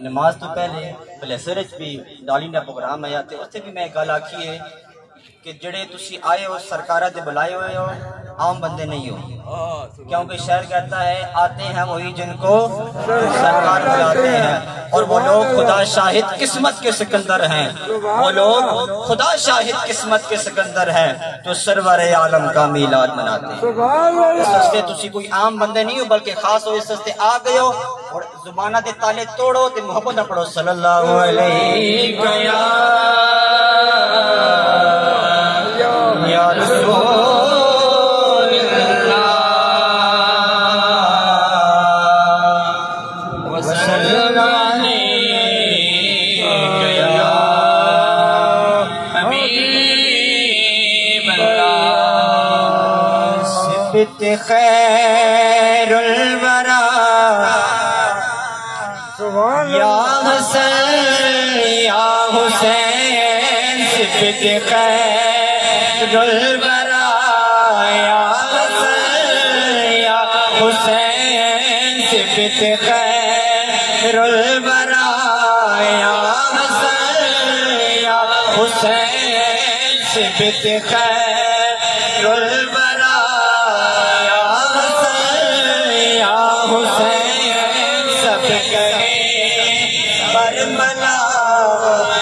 نماز تو پہلے بلیسر بھی ڈالی نے پروگرام آیا تے اس سے بھی میں گل آکھی ہے کہ جڑے تسی آئے ہو سرکارہ دے بلائے ہوئے ہو عام بندے نہیں ہو، کیونکہ شعر کہتا ہے آتے ہیں وہی جن کو سرکار بلاتے ہیں، اور وہ لوگ خدا شاہد قسمت کے سکندر ہیں، وہ لوگ خدا شاہد قسمت کے سکندر ہیں جو سرور عالم کا میلاد مناتے ہیں۔ اس واسطے تسی کوئی عام بندے نہیں ہو بلکہ خاص ہو، اس واسطے آ گئے ہو، اور زبانہ دے تالے توڑو تے محبت نہ پڑھو صلی اللہ علیہ یا رسول اللہ وسلم علیہ یا حبیب اللہ صفت خیر الورا یا حسین یا حسین صفت خیر الورا یا حسین یا حسین صفت خیر الورا یا حسین یا حسین صفت خیر الورا یا حسین یا حسین سب کہیں برملا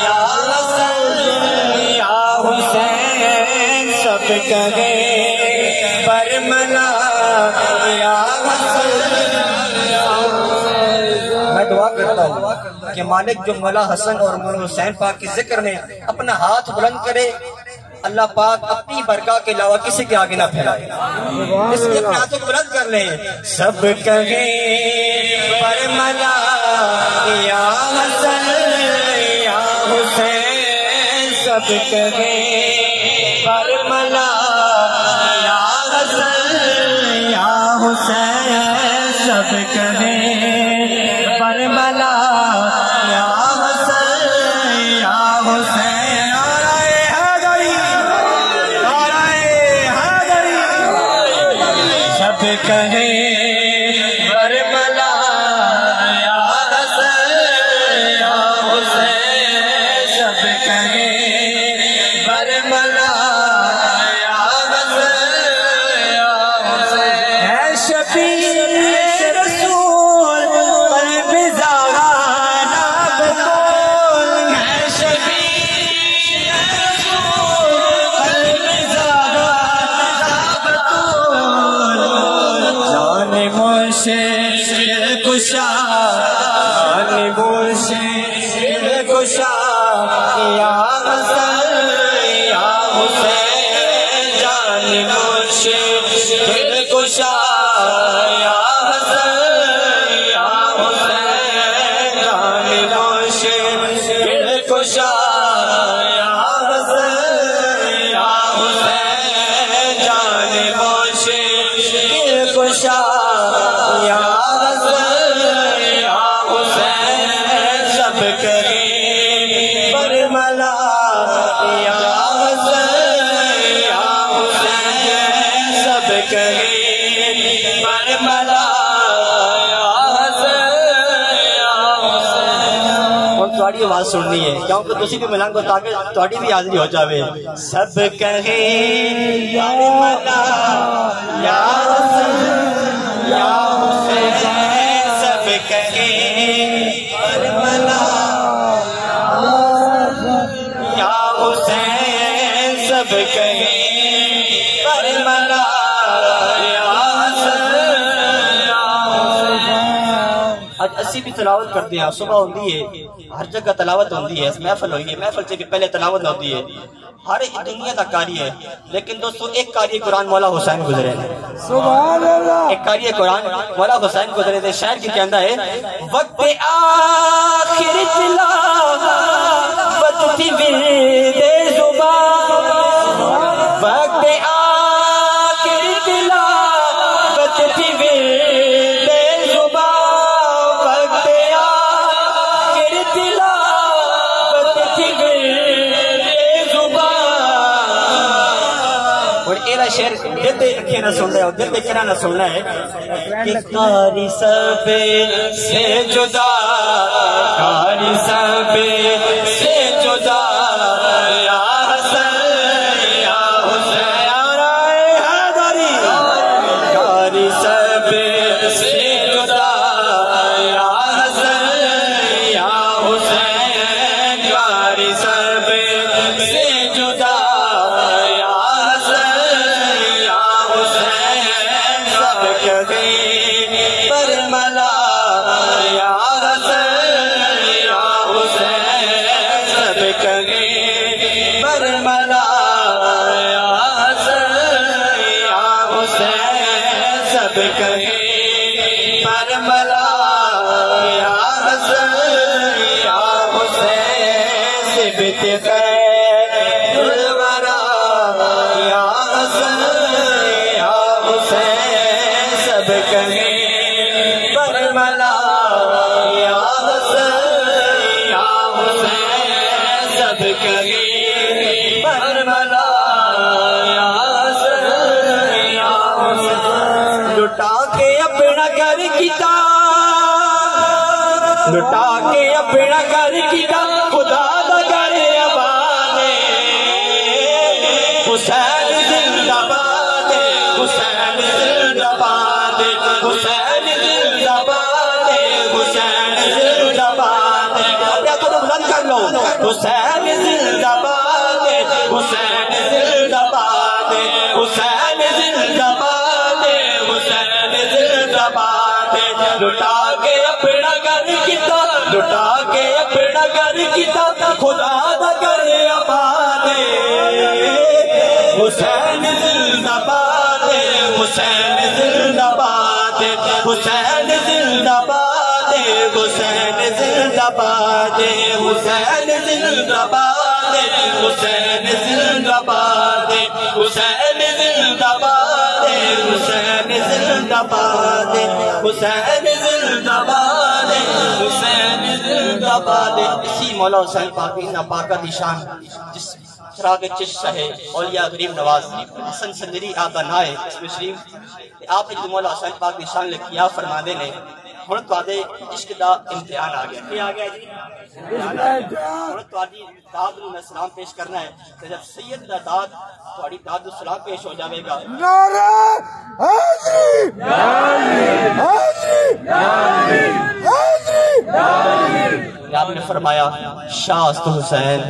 یا حسین یا حسین سب کہیں برملا یا حسین۔ میں دعا کرتا ہوں کہ مالک جو مولا حسن اور مولا حسین پاک کے ذکر میں اپنا ہاتھ بلند کرے، اللہ پاک اپنی برکات کے علاوہ کسی کے آگے نہ پھیلائے، اس کے اپنے ہاتھوں کو بلند کر لیں۔ سب کہیں برملا یا حسن یا حسین سب کہیں برملا یا حسن یا حسین سب کہیں برملا یا حسن یا حسین سب کہیں برملا یا حسن یا حسین سب کہیں برملا یا حسن یا حسین۔ ہے شفیع رسول قلب زاغان بکول، ہے شفیع رسول قلب زاغان بکول، جان مشکل کشا جان مشکل کشا یا حسن یا حسین جان مشکل کشا یا حسن یا حسین جان مشکل کشا یا حسن یا حسین جان مشکل کشا یا حسن یا حسین سب کہیں برملا یا حسن یا حسین سب کہیں برملا یا حسن یا حسین۔ اور تھوڑی آواز سننی ہے کیونکہ تسی بھی ملنگ کو تاکہ تھوڑی بھی حاضری ہو جاوے۔ سب کہیں برملا یا حسن یا حسین سب کہیں برملا یا حسین سب کہیں برملا یا حسن یا حسین۔ آج اسی بھی تلاوت کرتے ہیں، صبح ہوندی ہے، ہر جگہ تلاوت ہوندی ہے، اس محفل ہوئی ہے، محفل سے بھی پہلے تلاوت ہوتی ہے، ہر ایک دنیا کا قاری ہے، لیکن دوستو ایک قاری قرآن مولا حسین گزرے ہیں، سبحان اللہ۔ ایک قاری قرآن مولا حسین گزرے تھے۔ شاعر کی کہندہ ہے وقت آخر تلاوت تھی ورد زبان، وقت آخر تلاوت تھی ورد زبان، وقت آخر تلاوت تھی ورد دل دے رکھے نہ سن رہے ہو، دل دے کہنا نہ سننا ہے کہ کاری سب سے جدا، کاری سب سے جدا، یا حسن یا حسین آئے حیدری، کاری سب سے جدا، یا حسن یا حسین، کاری سب سے جدا، یا حسن یا حسین، سب کہیں پر ملا، یا حسن یا حسین، سب کہیں پر ملا، یا حسن یا حسین، سب کہیں پر ملا، یا حسن یا حسین، سبت خیر الورا، یا حسن یا حسین، سب کہیں پر ملا، یا حسن یا حسین، سب کہیں پر ملا، یا حسن یا حسین، لٹا کے اپنا گھر کیتا، لٹا کے اپنا گھر کیتا، خدا دا گھر آباد، حسین زندہ باد، حسین زندہ باد، حسین زندہ باد، حسین زندہ باد، اپنے تو بلند کر لو، حسین زندہ باد، حسین زندہ باد، حسین زندہ باد، حسین زندہ باد، لٹا کے اپنا گھر کیتا، لٹا کے اپنا گھر کیتا، خدا دا گھر آباد، حسین زندہ باد، حسین زندہ باد، حسین زندہ باد، حسین زندہ باد، حسین زندہ باد، حسین زندہ باد، حسین زندہ باد، حسین زندہ باد، حسین زندہ باد، حسین زندہ باد۔ اسی مولا حسین پاک کی ناپاکہ نشان جس چراغ چشت ہے اولیاء غریب نواز حسن سندری آپ بنائے اس میں شریف آپ نے جو مولا حسین پاک نشان لکھیا فرما دے نے ہن تواڈے عشق دا امتحان آ گیا، کیا آ گیا جی؟ ہن تواڈی داد نوں میں سلام پیش کرنا ہے تے جب سید دا داد تواڈی داد نوں سلام پیش ہو جاوے گا، نعرہ حیدری حیدری حیدری، آپ نے فرمایا شاہ است حسین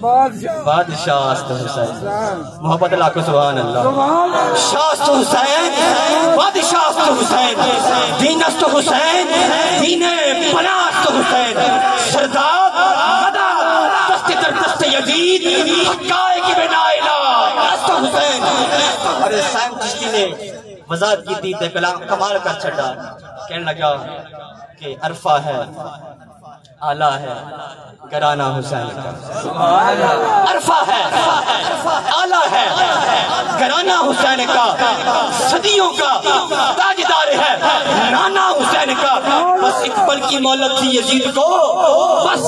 بادشاہ است حسین، محبت اللہ کو سبحان اللہ، شاہ است حسین بادشاہ است حسین، دین است حسین دین پناہ است حسین، سردار غدا دست در دست یزید حقائق بنا الہ است حسین۔ اور حسین چشتی نے وضاحت کی تھی تے کلام کمال کر چھڑا، کہنے لگا کہ عرفہ ہے آلہ ہے گرانہ حسین کا، عرفہ ہے آلہ ہے گرانہ حسین کا، صدیوں کا تاجدار ہے نانا حسین کا، بس ایک پل کی مہلت تھی یزید کو، بس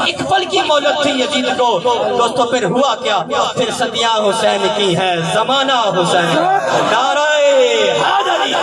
ایک پل کی مہلت تھی یزید کو، دوستو پھر ہوا کیا، پھر صدیاں حسین کی ہے زمانہ حسین، نعرہ حیدری۔